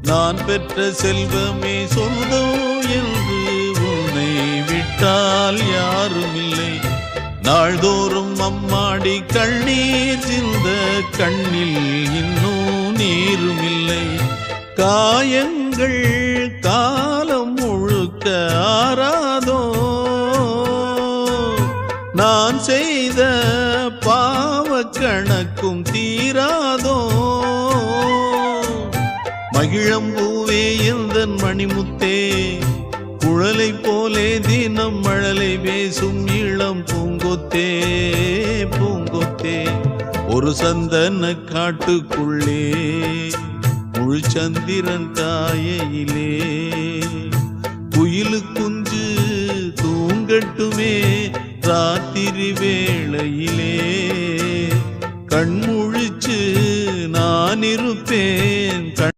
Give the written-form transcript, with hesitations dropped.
நான் பெற்ற செல்வமே சொந்தம் என்று உன்னை விட்டால் யாரும் இல்லை. நாள்தோறும் அம்மாடி கண்ணீர் சிந்த கண்ணில் இன்னும் நீரும் இல்லை. காயங்கள் காலம் முழுக்க ஆறாதோ, நான் செய்த பாவ கணக்கும் தீராதோ. மகிழம்பூவே எந்தன் மணிமுத்தே, குழலை போலே தினம் மழலை பேசும் இளம் பூங்கொத்தே பூங்கொத்தே. ஒரு சந்தன காட்டுக்குள்ளே முழு சந்திரன் காயையிலே குயிலு குஞ்சு தூங்கட்டுமே ராத்திரி வேளையிலே. கண்முழிச்சு நான் இருப்பேன்